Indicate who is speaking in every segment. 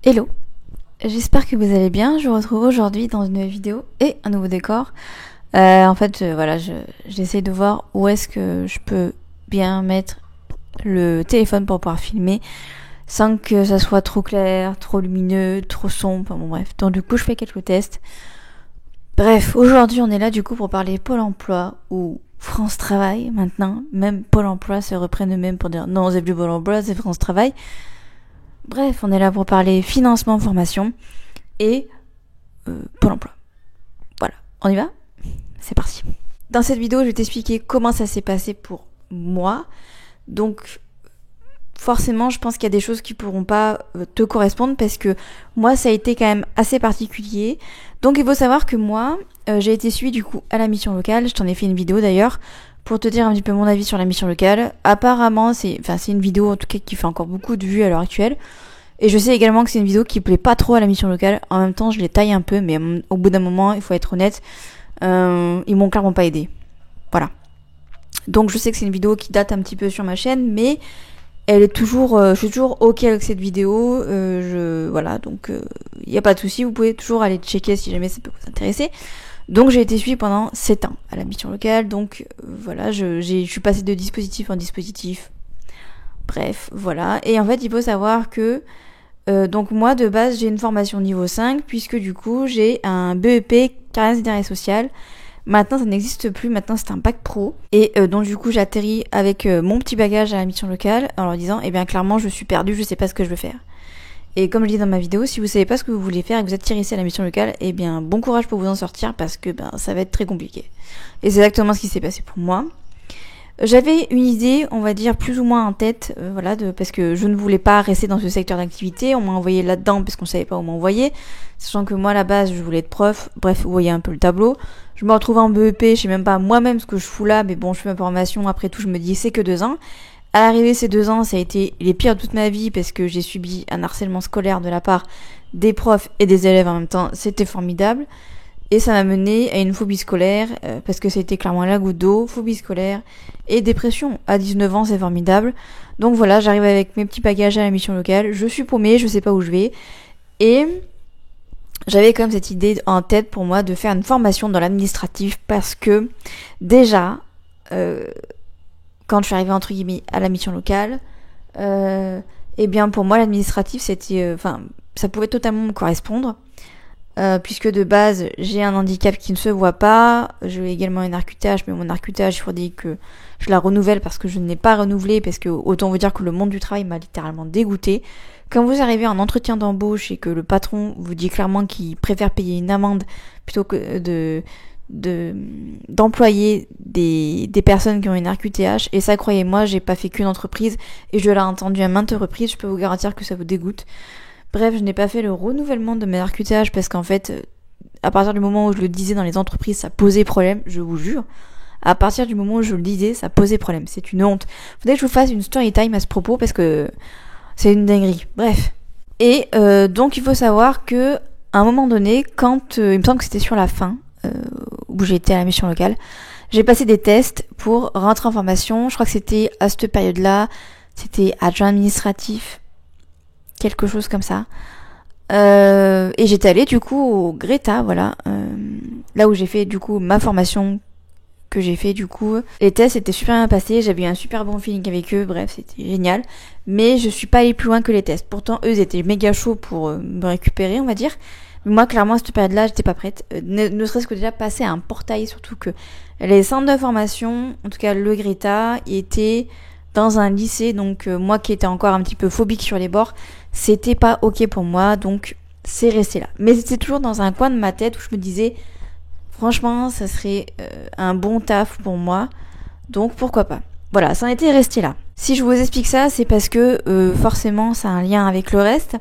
Speaker 1: Hello, j'espère que vous allez bien. Je vous retrouve aujourd'hui dans une nouvelle vidéo et un nouveau décor. J'essaie de voir où est-ce que je peux bien mettre le téléphone pour pouvoir filmer sans que ça soit trop clair, trop lumineux, trop sombre, enfin bon bref. Donc du coup je fais quelques tests. Bref, aujourd'hui on est là du coup pour parler Pôle emploi ou France Travail maintenant. Même Pôle emploi se reprennent eux-mêmes pour dire non c'est plus Pôle emploi, c'est France Travail. Bref, on est là pour parler financement, formation et Pôle emploi. Voilà, on y va ? C'est parti. Dans cette vidéo, je vais t'expliquer comment ça s'est passé pour moi. Donc, forcément, je pense qu'il y a des choses qui pourront pas te correspondre parce que moi, ça a été quand même assez particulier. Donc, il faut savoir que moi, j'ai été suivie du coup à la mission locale. Je t'en ai fait une vidéo d'ailleurs pour te dire un petit peu mon avis sur la mission locale. Apparemment, c'est une vidéo en tout cas qui fait encore beaucoup de vues à l'heure actuelle. Et je sais également que c'est une vidéo qui plaît pas trop à la mission locale. En même temps, je les taille un peu, mais au bout d'un moment, il faut être honnête, ils m'ont clairement pas aidé. Voilà. Donc je sais que c'est une vidéo qui date un petit peu sur ma chaîne, mais elle est toujours, je suis toujours ok avec cette vidéo. Donc il y a pas de souci, vous pouvez toujours aller checker si jamais ça peut vous intéresser. Donc j'ai été suivie pendant 7 ans à la mission locale, donc je suis passée de dispositif en dispositif. Bref, voilà. Et en fait, il faut savoir que donc moi de base j'ai une formation niveau 5 puisque du coup j'ai un BEP carrière d'intérêt social. Maintenant ça n'existe plus, maintenant c'est un bac pro. Et donc du coup j'atterris avec mon petit bagage à la mission locale en leur disant eh bien clairement je suis perdue, je sais pas ce que je veux faire. Et comme je dis dans ma vidéo, si vous savez pas ce que vous voulez faire et que vous êtes tiré ici à la mission locale, eh bien bon courage pour vous en sortir parce que ça va être très compliqué. Et c'est exactement ce qui s'est passé pour moi. J'avais une idée, on va dire, plus ou moins en tête, parce que je ne voulais pas rester dans ce secteur d'activité. On m'a envoyé là-dedans parce qu'on savait pas où m'envoyer, sachant que moi, à la base, je voulais être prof. Bref, vous voyez un peu le tableau. Je me retrouve en BEP, je sais même pas moi-même ce que je fous là, mais bon, je fais ma formation. Après tout, je me dis, c'est que 2 ans. À l'arrivée, ces 2 ans, ça a été les pires de toute ma vie parce que j'ai subi un harcèlement scolaire de la part des profs et des élèves en même temps. C'était formidable. Et ça m'a mené à une phobie scolaire, parce que c'était clairement la goutte d'eau, phobie scolaire et dépression. À 19 ans, c'est formidable. Donc voilà, j'arrive avec mes petits bagages à la mission locale, je suis paumée, je sais pas où je vais. Et j'avais quand même cette idée en tête pour moi de faire une formation dans l'administratif parce que déjà, quand je suis arrivée entre guillemets à la mission locale, pour moi l'administratif c'était, ça pouvait totalement me correspondre. Puisque de base j'ai un handicap qui ne se voit pas, j'ai également un arcutage, mais mon arcutage il faudrait que je la renouvelle parce que je ne l'ai pas renouvelé, parce que autant vous dire que le monde du travail m'a littéralement dégoûté. Quand vous arrivez en entretien d'embauche et que le patron vous dit clairement qu'il préfère payer une amende plutôt que d'employer des personnes qui ont une RQTH, et ça croyez-moi j'ai pas fait qu'une entreprise et je l'ai entendu à maintes reprises, je peux vous garantir que ça vous dégoûte. Bref, je n'ai pas fait le renouvellement de mes RQTH parce qu'en fait, à partir du moment où je le disais dans les entreprises, ça posait problème, je vous jure. À partir du moment où je le disais, ça posait problème. C'est une honte. Faudrait que je vous fasse une story time à ce propos parce que c'est une dinguerie. Bref. Et donc il faut savoir que à un moment donné, quand il me semble que c'était sur la fin, où j'étais à la mission locale, j'ai passé des tests pour rentrer en formation. Je crois que c'était à cette période-là, c'était adjoint administratif, quelque chose comme ça. Et j'étais allée du coup au Greta, là où j'ai fait du coup ma formation que j'ai fait du coup. Les tests étaient super bien passés, j'avais eu un super bon feeling avec eux, bref c'était génial. Mais je suis pas allée plus loin que les tests. Pourtant eux ils étaient méga chauds pour me récupérer on va dire. Mais moi clairement à cette période-là j'étais pas prête. Ne serait-ce que déjà passer à un portail, surtout que les centres de formation, en tout cas le Greta, était dans un lycée, donc moi qui étais encore un petit peu phobique sur les bords, c'était pas ok pour moi, donc c'est resté là. Mais c'était toujours dans un coin de ma tête où je me disais, franchement, ça serait un bon taf pour moi, donc pourquoi pas. Voilà, ça en était resté là. Si je vous explique ça, c'est parce que forcément, ça a un lien avec le reste.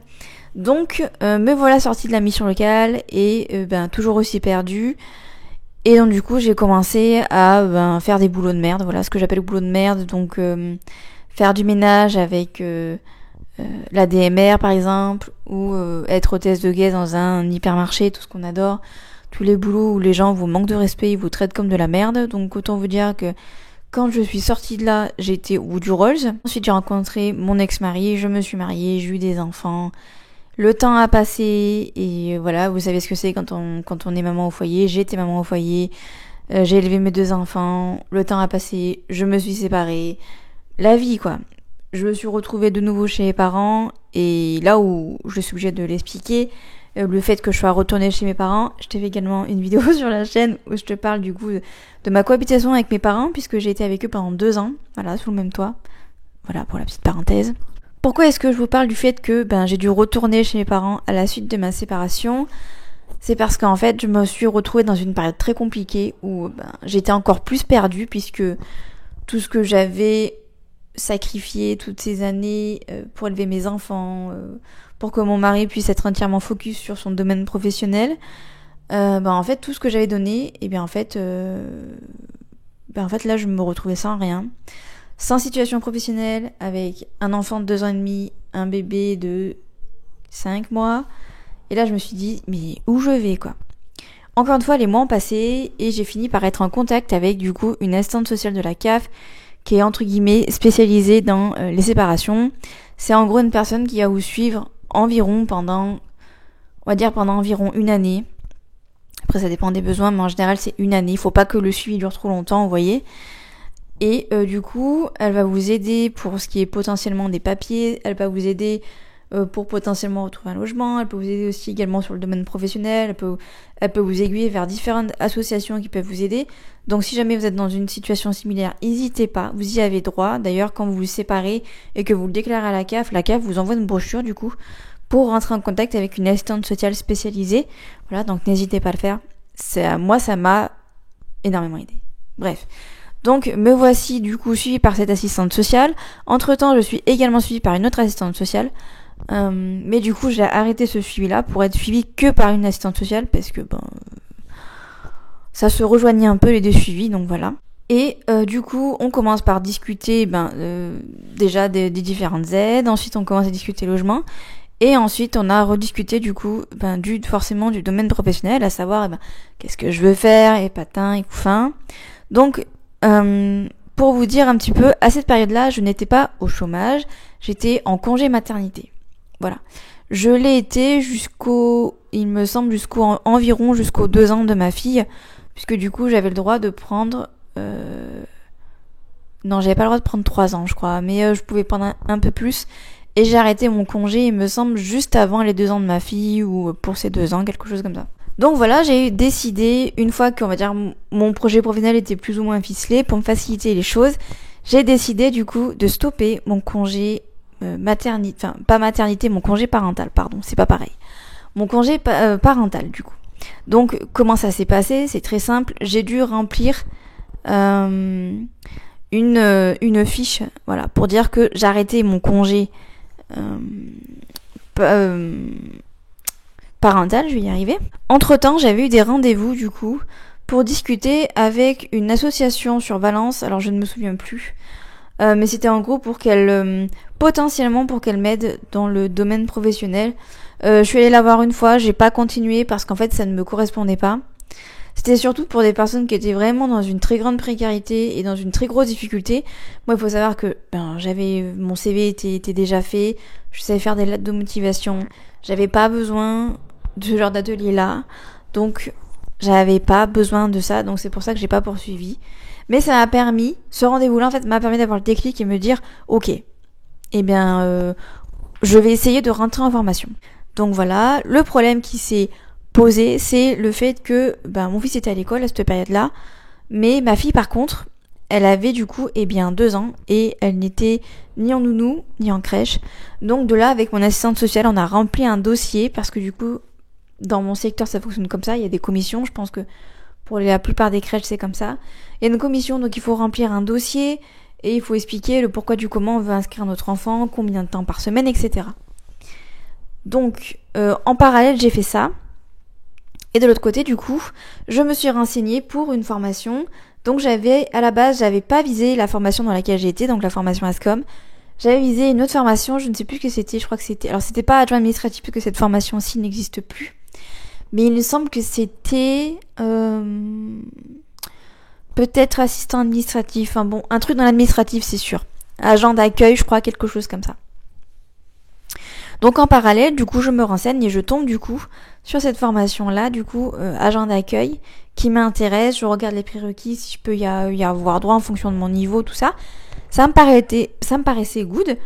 Speaker 1: Donc, me voilà sortie de la mission locale et toujours aussi perdue. Et donc du coup j'ai commencé à faire des boulots de merde, voilà ce que j'appelle le boulot de merde, donc faire du ménage avec la DMR par exemple, ou être hôtesse de guest dans un hypermarché, tout ce qu'on adore, tous les boulots où les gens vous manquent de respect, ils vous traitent comme de la merde, donc autant vous dire que Quand je suis sortie de là, j'étais au bout du rose. Ensuite, j'ai rencontré mon ex-mari, je me suis mariée, j'ai eu des enfants. Le temps a passé et voilà, vous savez ce que c'est quand on est maman au foyer. J'étais maman au foyer, j'ai élevé mes 2 enfants. Le temps a passé, je me suis séparée. La vie, quoi. Je me suis retrouvée de nouveau chez mes parents et là où je suis obligée de l'expliquer, le fait que je sois retournée chez mes parents, je t'ai fait également une vidéo sur la chaîne où je te parle du coup de ma cohabitation avec mes parents puisque j'ai été avec eux pendant 2 ans, voilà, sous le même toit. Voilà pour la petite parenthèse. Pourquoi est-ce que je vous parle du fait que j'ai dû retourner chez mes parents à la suite de ma séparation? C'est parce qu'en fait, je me suis retrouvée dans une période très compliquée où j'étais encore plus perdue puisque tout ce que j'avais sacrifié toutes ces années pour élever mes enfants, pour que mon mari puisse être entièrement focus sur son domaine professionnel, en fait tout ce que j'avais donné, et en fait là je me retrouvais sans rien, sans situation professionnelle, avec un enfant de 2 ans et demi, un bébé de 5 mois, et là je me suis dit mais où je vais quoi. Encore une fois les mois ont passé et j'ai fini par être en contact avec du coup une assistante sociale de la CAF qui est entre guillemets spécialisée dans les séparations. C'est en gros une personne qui va vous suivre environ pendant environ 1 année. Après ça dépend des besoins, mais en général c'est 1 année. Il faut pas que le suivi dure trop longtemps, vous voyez. Et du coup, elle va vous aider pour ce qui est potentiellement des papiers, elle va vous aider pour potentiellement retrouver un logement, elle peut vous aider aussi également sur le domaine professionnel, elle peut vous aiguiller vers différentes associations qui peuvent vous aider. Donc si jamais vous êtes dans une situation similaire, n'hésitez pas, vous y avez droit. D'ailleurs, quand vous vous séparez et que vous le déclarez à la CAF vous envoie une brochure du coup pour rentrer en contact avec une assistante sociale spécialisée. Voilà, donc n'hésitez pas à le faire. Moi, ça m'a énormément aidé. Bref. Donc me voici du coup suivie par cette assistante sociale. Entre temps, je suis également suivie par une autre assistante sociale. Mais du coup j'ai arrêté ce suivi là pour être suivie que par une assistante sociale parce que ça se rejoignait un peu les 2 suivis, donc voilà. Et du coup on commence par discuter déjà des différentes aides, ensuite on commence à discuter logement et ensuite on a rediscuté du coup forcément du domaine professionnel, à savoir qu'est-ce que je veux faire et patin et couffin. Donc pour vous dire un petit peu, à cette période-là, je n'étais pas au chômage, j'étais en congé maternité. Voilà. Je l'ai été environ jusqu'aux 2 ans de ma fille, puisque du coup, j'avais le droit de prendre... Non, j'avais pas le droit de prendre 3 ans, je crois, mais je pouvais prendre un peu plus. Et j'ai arrêté mon congé, il me semble, juste avant les 2 ans de ma fille, ou pour ces 2 ans, quelque chose comme ça. Donc voilà, j'ai décidé, une fois que, on va dire, mon projet professionnel était plus ou moins ficelé, pour me faciliter les choses, j'ai décidé du coup de stopper mon congé mon congé parental, pardon, c'est pas pareil. Mon congé parental du coup. Donc comment ça s'est passé? C'est très simple, j'ai dû remplir une fiche, voilà, pour dire que j'arrêtais mon congé parental, je vais y arriver. Entre-temps, j'avais eu des rendez-vous du coup pour discuter avec une association sur Valence, alors je ne me souviens plus. Mais c'était en gros pour qu'elle m'aide dans le domaine professionnel. Je suis allée la voir une fois, j'ai pas continué parce qu'en fait ça ne me correspondait pas. C'était surtout pour des personnes qui étaient vraiment dans une très grande précarité et dans une très grosse difficulté. Moi, il faut savoir que mon CV était déjà fait, je savais faire des lettres de motivation, j'avais pas besoin de ce genre d'atelier là. Donc j'avais pas besoin de ça, donc c'est pour ça que j'ai pas poursuivi. Mais ça m'a permis, ce rendez-vous-là, en fait, m'a permis d'avoir le déclic et me dire, ok, je vais essayer de rentrer en formation. Donc voilà, le problème qui s'est posé, c'est le fait que, mon fils était à l'école à cette période-là, mais ma fille, par contre, elle avait du coup, 2 ans, et elle n'était ni en nounou, ni en crèche. Donc de là, avec mon assistante sociale, on a rempli un dossier, parce que du coup, dans mon secteur, ça fonctionne comme ça, il y a des commissions, je pense que pour la plupart des crèches, c'est comme ça. Il y a une commission, donc il faut remplir un dossier et il faut expliquer le pourquoi du comment on veut inscrire notre enfant, combien de temps par semaine, etc. Donc, en parallèle, j'ai fait ça. Et de l'autre côté, du coup, je me suis renseignée pour une formation. Donc, à la base, j'avais pas visé la formation dans laquelle j'ai été, donc la formation ASCOM. J'avais visé une autre formation, je ne sais plus ce que c'était, je crois que c'était... Alors, c'était pas adjoint administratif, parce que cette formation-ci n'existe plus. Mais il me semble que c'était peut-être assistant administratif, enfin bon, un truc dans l'administratif c'est sûr. Agent d'accueil, je crois, quelque chose comme ça. Donc en parallèle, du coup, je me renseigne et je tombe du coup sur cette formation-là, du coup, agent d'accueil, qui m'intéresse. Je regarde les prérequis, si je peux y avoir droit en fonction de mon niveau, tout ça. Ça me paraissait good.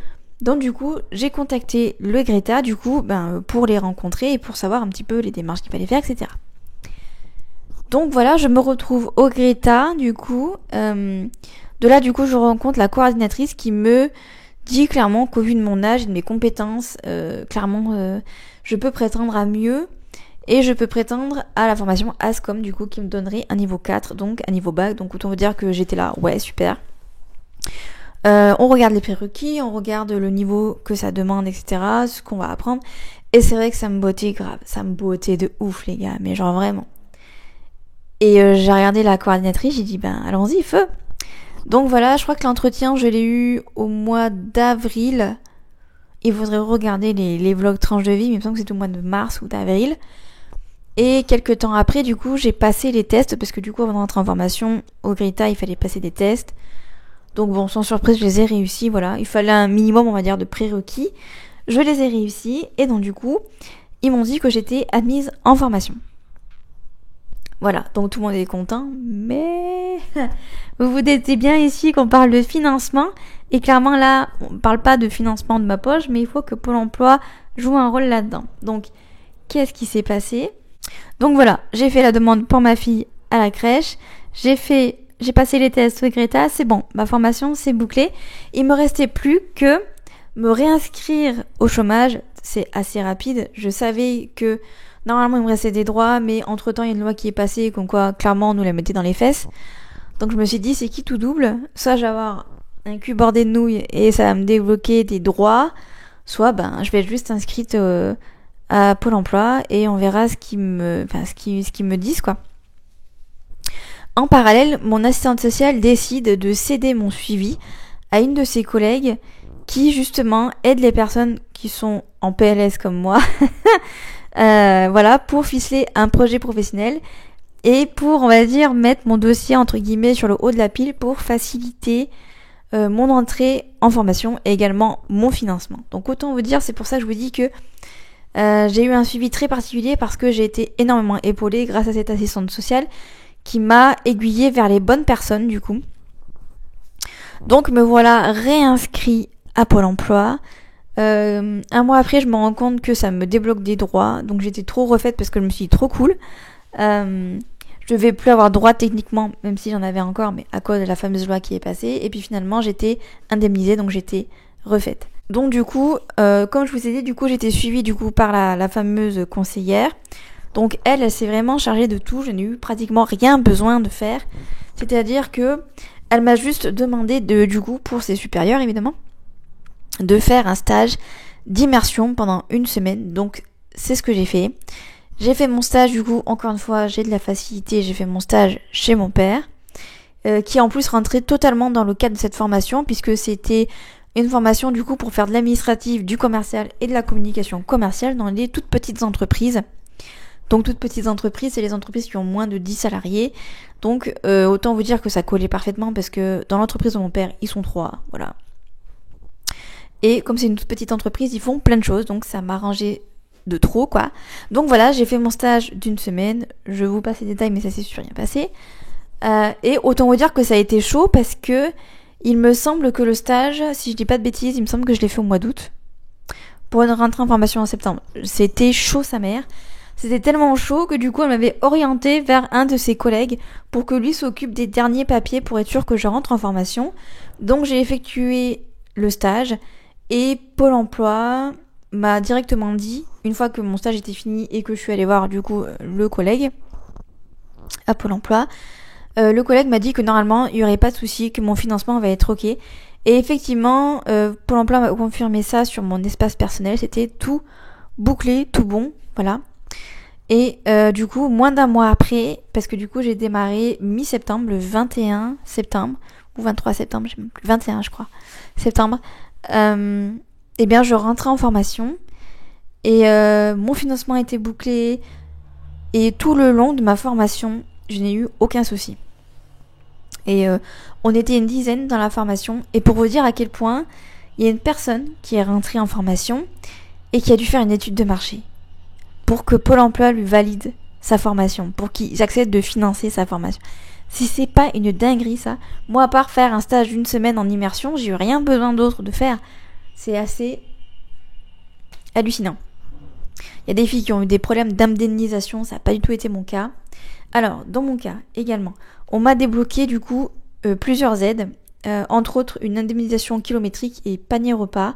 Speaker 1: Donc du coup, j'ai contacté le Greta, du coup, pour les rencontrer et pour savoir un petit peu les démarches qu'il fallait faire, etc. Donc voilà, je me retrouve au Greta, du coup. De là, du coup, je rencontre la coordinatrice qui me dit clairement qu'au vu de mon âge et de mes compétences, je peux prétendre à mieux et je peux prétendre à la formation ASCOM, du coup, qui me donnerait un niveau 4, donc un niveau bac. Donc autant vous dire que j'étais là, ouais, super. On regarde les prérequis, on regarde le niveau que ça demande, etc., ce qu'on va apprendre. Et c'est vrai que ça me bottait grave, ça me bottait de ouf, les gars, mais genre vraiment. Et j'ai regardé la coordinatrice, j'ai dit, allons-y, feu. Donc voilà, je crois que l'entretien, je l'ai eu au mois d'avril. Il faudrait regarder les vlogs tranches de vie, mais il me semble que c'était au mois de mars ou d'avril. Et quelques temps après, du coup, j'ai passé les tests, parce que du coup, avant de rentrer en formation, au Greta, il fallait passer des tests. Donc bon, sans surprise, je les ai réussis, voilà. Il fallait un minimum, on va dire, de prérequis. Je les ai réussis, et donc du coup, ils m'ont dit que j'étais admise en formation. Voilà, donc tout le monde est content, mais vous vous doutez bien ici qu'on parle de financement, et clairement là, on ne parle pas de financement de ma poche, mais il faut que Pôle emploi joue un rôle là-dedans. Donc, qu'est-ce qui s'est passé ? Donc voilà, j'ai fait la demande pour ma fille à la crèche, j'ai passé les tests au Greta, c'est bon, ma formation c'est bouclé. Il me restait plus que me réinscrire au chômage, c'est assez rapide. Je savais que normalement il me restait des droits, mais entre temps il y a une loi qui est passée, comme quoi clairement on nous la mettait dans les fesses. Donc je me suis dit c'est qui tout double, soit je vais avoir un cul bordé de nouilles et ça va me débloquer des droits, soit je vais être juste inscrite à Pôle emploi et on verra ce qu'ils me disent quoi. En parallèle, mon assistante sociale décide de céder mon suivi à une de ses collègues qui justement aide les personnes qui sont en PLS comme moi pour ficeler un projet professionnel et pour, on va dire, mettre mon dossier entre guillemets sur le haut de la pile pour faciliter mon entrée en formation et également mon financement. Donc autant vous dire, c'est pour ça que je vous dis que j'ai eu un suivi très particulier parce que j'ai été énormément épaulée grâce à cette assistante sociale qui m'a aiguillée vers les bonnes personnes du coup. Donc me voilà réinscrit à Pôle emploi. Un mois après, je me rends compte que ça me débloque des droits. Donc j'étais trop refaite parce que je me suis dit trop cool. Je vais plus avoir droit techniquement, même si j'en avais encore, mais à cause de la fameuse loi qui est passée. Et puis finalement, j'étais indemnisée, donc j'étais refaite. Donc du coup, comme je vous ai dit, du coup, j'étais suivie du coup par la fameuse conseillère. Donc elle s'est vraiment chargée de tout. Je n'ai eu pratiquement rien besoin de faire. C'est-à-dire que elle m'a juste demandé du coup, pour ses supérieurs évidemment, de faire un stage d'immersion pendant 1 semaine. Donc c'est ce que j'ai fait. J'ai fait mon stage du coup, encore une fois, j'ai de la facilité. J'ai fait mon stage chez mon père, qui en plus rentrait totalement dans le cadre de cette formation, puisque c'était une formation du coup pour faire de l'administratif, du commercial et de la communication commerciale dans les toutes petites entreprises. Donc toutes petites entreprises, c'est les entreprises qui ont moins de 10 salariés. Donc autant vous dire que ça collait parfaitement parce que dans l'entreprise de mon père, ils sont 3, voilà. Et comme c'est une toute petite entreprise, ils font plein de choses, donc ça m'arrangeait de trop, quoi. Donc voilà, j'ai fait mon stage d'1 semaine. Je vous passe les détails, mais ça s'est super bien passé. Et autant vous dire que ça a été chaud parce que il me semble que le stage, si je dis pas de bêtises, il me semble que je l'ai fait au mois d'août pour une rentrée en formation en septembre. C'était chaud sa mère. C'était tellement chaud que du coup elle m'avait orientée vers un de ses collègues pour que lui s'occupe des derniers papiers pour être sûr que je rentre en formation. Donc j'ai effectué le stage et Pôle emploi m'a directement dit, une fois que mon stage était fini et que je suis allée voir du coup le collègue à Pôle emploi, le collègue m'a dit que normalement il n'y aurait pas de souci, que mon financement va être ok. Et effectivement, Pôle emploi m'a confirmé ça sur mon espace personnel, c'était tout bouclé, tout bon, voilà. Et du coup, moins d'1 mois après, parce que du coup j'ai démarré mi-septembre, le 21 septembre, ou 23 septembre, je sais même plus, 21 je crois, septembre, et bien je rentrais en formation, et mon financement était bouclé, et tout le long de ma formation, je n'ai eu aucun souci. Et on était une dizaine dans la formation. Et pour vous dire à quel point il y a une personne qui est rentrée en formation et qui a dû faire une étude de marché pour que Pôle emploi lui valide sa formation, pour qu'ils acceptent de financer sa formation. Si c'est pas une dinguerie ça, moi à part faire un stage d'une semaine en immersion, j'ai eu rien besoin d'autre de faire. C'est assez hallucinant. Il y a des filles qui ont eu des problèmes d'indemnisation, ça n'a pas du tout été mon cas. Alors, dans mon cas également, on m'a débloqué du coup plusieurs aides, entre autres une indemnisation kilométrique et panier repas,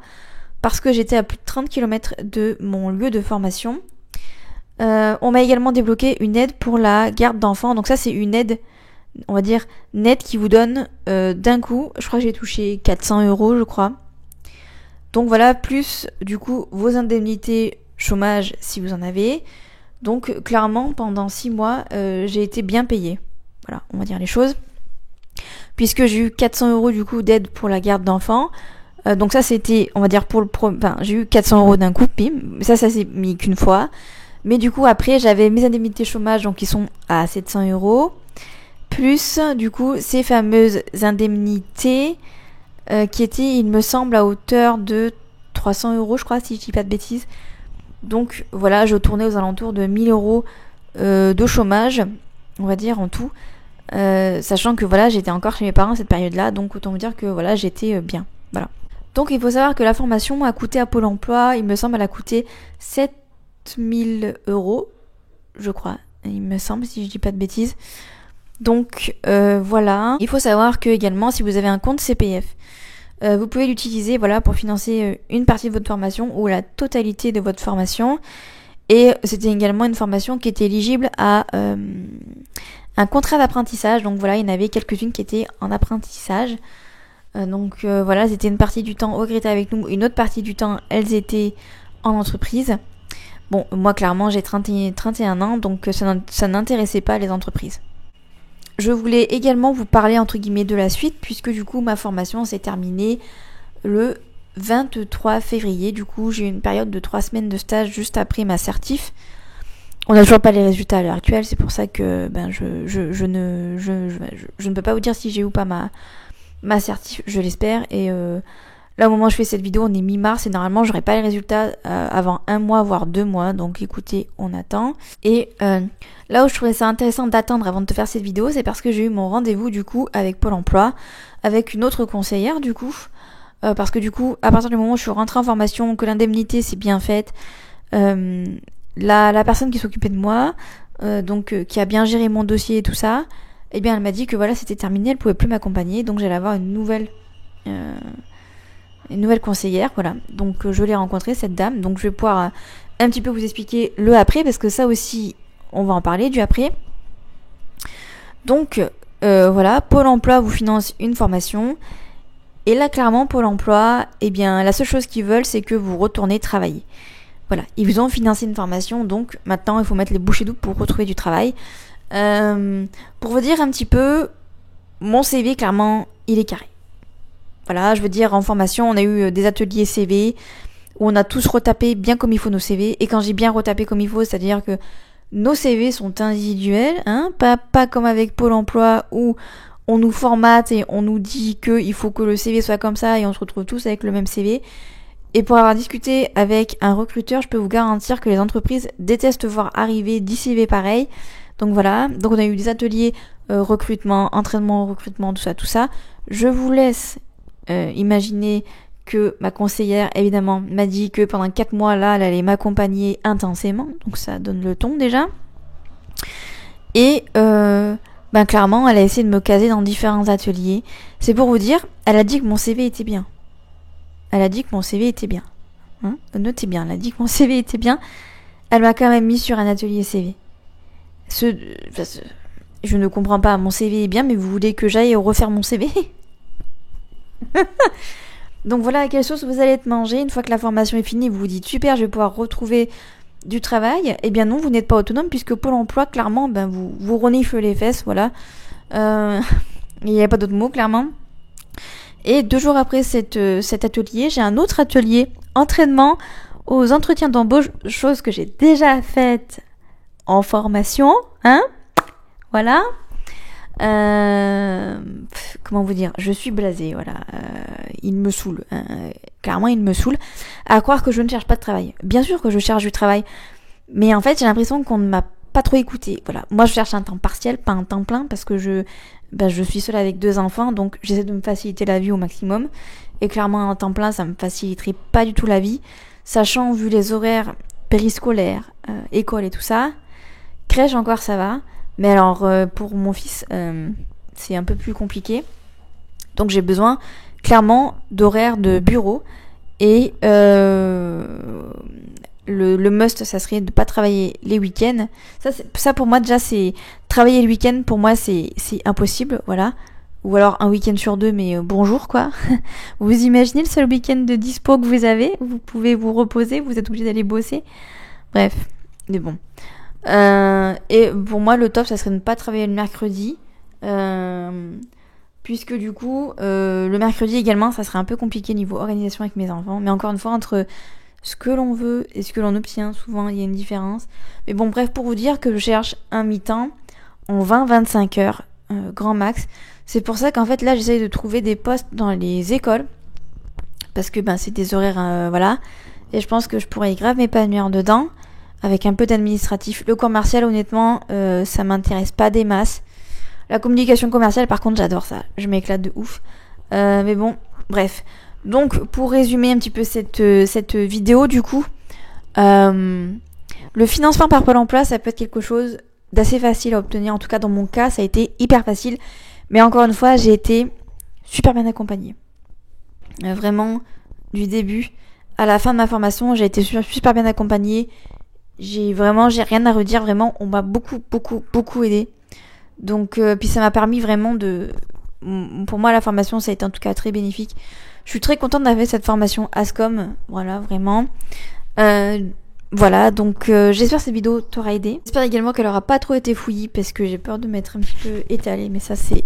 Speaker 1: parce que j'étais à plus de 30 km de mon lieu de formation. On m'a également débloqué une aide pour la garde d'enfants, donc ça c'est une aide, on va dire, nette qui vous donne d'un coup, je crois que j'ai touché 400 € je crois. Donc voilà, plus du coup vos indemnités chômage si vous en avez. Donc clairement pendant 6 mois j'ai été bien payée. Voilà, on va dire les choses. Puisque j'ai eu 400 € du coup d'aide pour la garde d'enfants. Donc ça c'était, on va dire pour j'ai eu 400 € d'un coup, bim. Ça s'est mis qu'une fois. Mais du coup après j'avais mes indemnités chômage donc qui sont à 700 €. Plus du coup ces fameuses indemnités qui étaient, il me semble, à hauteur de 300 € je crois si je dis pas de bêtises. Donc voilà, je tournais aux alentours de 1000 € de chômage, on va dire en tout, sachant que voilà, j'étais encore chez mes parents à cette période-là, donc autant vous dire que voilà, j'étais bien. Voilà. Donc il faut savoir que la formation a coûté à Pôle emploi, il me semble, elle a coûté 7000 €, je crois, il me semble, si je dis pas de bêtises. Donc voilà, il faut savoir que également si vous avez un compte CPF, vous pouvez l'utiliser voilà pour financer une partie de votre formation ou la totalité de votre formation. Et c'était également une formation qui était éligible à un contrat d'apprentissage. Donc voilà, il y en avait quelques-unes qui étaient en apprentissage. Donc voilà, c'était une partie du temps au Greta avec nous, une autre partie du temps elles étaient en entreprise. Bon, moi clairement j'ai 31 ans, donc ça n'intéressait pas les entreprises. Je voulais également vous parler entre guillemets de la suite, puisque du coup ma formation s'est terminée le 23 février. Du coup j'ai eu une période de 3 semaines de stage juste après ma certif. On n'a toujours pas les résultats à l'heure actuelle, c'est pour ça que je ne peux pas vous dire si j'ai ou pas ma certif, je l'espère. Et là au moment où je fais cette vidéo on est mi-mars et normalement j'aurai pas les résultats avant 1 mois voire 2 mois, donc écoutez, on attend. Et là où je trouvais ça intéressant d'attendre avant de te faire cette vidéo, c'est parce que j'ai eu mon rendez-vous du coup avec Pôle emploi, avec une autre conseillère du coup, parce que du coup à partir du moment où je suis rentrée en formation, que l'indemnité s'est bien faite, la personne qui s'occupait de moi, qui a bien géré mon dossier et tout ça, eh bien elle m'a dit que voilà c'était terminé, elle pouvait plus m'accompagner, donc j'allais avoir une nouvelle conseillère, voilà. Donc je l'ai rencontrée, cette dame, donc je vais pouvoir un petit peu vous expliquer le après, parce que ça aussi on va en parler du après. Donc voilà, Pôle emploi vous finance une formation, et là clairement Pôle emploi, eh bien la seule chose qu'ils veulent c'est que vous retournez travailler. Voilà, ils vous ont financé une formation, donc maintenant il faut mettre les bouchées doubles pour retrouver du travail. Pour vous dire un petit peu, mon CV clairement il est carré. Voilà, je veux dire, en formation, on a eu des ateliers CV où on a tous retapé bien comme il faut nos CV. Et quand j'ai bien retapé comme il faut, c'est-à-dire que nos CV sont individuels, hein, pas comme avec Pôle emploi où on nous formate et on nous dit qu'il faut que le CV soit comme ça et on se retrouve tous avec le même CV. Et pour avoir discuté avec un recruteur, je peux vous garantir que les entreprises détestent voir arriver 10 CV pareils. Donc voilà, donc on a eu des ateliers recrutement, entraînement, recrutement, tout ça. Je vous laisse imaginer que ma conseillère évidemment m'a dit que pendant 4 mois là elle allait m'accompagner intensément, donc ça donne le ton déjà. Et clairement elle a essayé de me caser dans différents ateliers. C'est pour vous dire, elle a dit que mon CV était bien. Elle a dit que mon CV était bien. Hein, notez bien, elle a dit que mon CV était bien. Elle m'a quand même mis sur un atelier CV. Je ne comprends pas, mon CV est bien, mais vous voulez que j'aille refaire mon CV? Donc voilà à quelle sauce vous allez être mangé une fois que la formation est finie. Vous vous dites super, je vais pouvoir retrouver du travail. Eh bien non, vous n'êtes pas autonome puisque Pôle emploi clairement vous renifle les fesses, voilà. Il n'y a pas d'autre mot clairement. Et 2 jours après cet atelier, j'ai un autre atelier entraînement aux entretiens d'embauche, chose que j'ai déjà faite en formation, hein, voilà. Comment vous dire, je suis blasée, voilà. Il me saoule. Clairement, il me saoule. À croire que je ne cherche pas de travail. Bien sûr que je cherche du travail. Mais en fait, j'ai l'impression qu'on ne m'a pas trop écouté. Voilà. Moi, je cherche un temps partiel, pas un temps plein, parce que je suis seule avec 2 enfants, donc j'essaie de me faciliter la vie au maximum. Et clairement, un temps plein, ça me faciliterait pas du tout la vie. Sachant, vu les horaires périscolaires, école et tout ça, crèche encore ça va. Mais alors, pour mon fils, c'est un peu plus compliqué. Donc j'ai besoin, clairement, d'horaires de bureau. Et le must, ça serait de pas travailler les week-ends. Ça pour moi, déjà, c'est... Travailler le week-end, pour moi, c'est impossible, voilà. Ou alors un week-end sur 2, mais bonjour, quoi. Vous imaginez le seul week-end de dispo que vous avez? Vous pouvez vous reposer, vous êtes obligé d'aller bosser. Bref, mais bon. Et pour moi, le top, ça serait de ne pas travailler le mercredi. Puisque du coup, le mercredi également, ça serait un peu compliqué niveau organisation avec mes enfants. Mais encore une fois, entre ce que l'on veut et ce que l'on obtient, souvent, il y a une différence. Mais bon, bref, pour vous dire que je cherche un mi-temps en 20-25 heures, grand max. C'est pour ça qu'en fait, là, j'essaye de trouver des postes dans les écoles. Parce que c'est des horaires, voilà. Et je pense que je pourrais grave m'épanouir dedans. Avec un peu d'administratif. Le commercial, honnêtement, ça m'intéresse pas des masses. La communication commerciale, par contre, j'adore ça. Je m'éclate de ouf. Mais bon, bref. Donc, pour résumer un petit peu cette vidéo, du coup, le financement par Pôle emploi, ça peut être quelque chose d'assez facile à obtenir. En tout cas, dans mon cas, ça a été hyper facile. Mais encore une fois, j'ai été super bien accompagnée. Vraiment, du début à la fin de ma formation, j'ai été super bien accompagnée. J'ai rien à redire. Vraiment, on m'a beaucoup aidé. Donc, puis ça m'a permis vraiment pour moi, la formation, ça a été en tout cas très bénéfique. Je suis très contente d'avoir fait cette formation Ascom. Voilà, vraiment. Voilà, donc j'espère que cette vidéo t'aura aidé. J'espère également qu'elle aura pas trop été fouillie parce que j'ai peur de m'être un petit peu étalée. Mais ça, c'est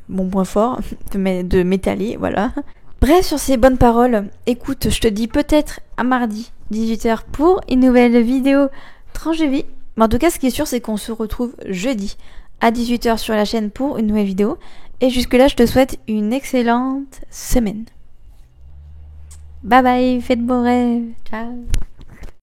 Speaker 1: mon point fort, de m'étaler, voilà. Bref, sur ces bonnes paroles, écoute, je te dis peut-être à mardi, 18h, pour une nouvelle vidéo tranche de vie. Mais en tout cas, ce qui est sûr, c'est qu'on se retrouve jeudi à 18h sur la chaîne pour une nouvelle vidéo. Et jusque-là, je te souhaite une excellente semaine. Bye bye, faites beaux rêves. Ciao.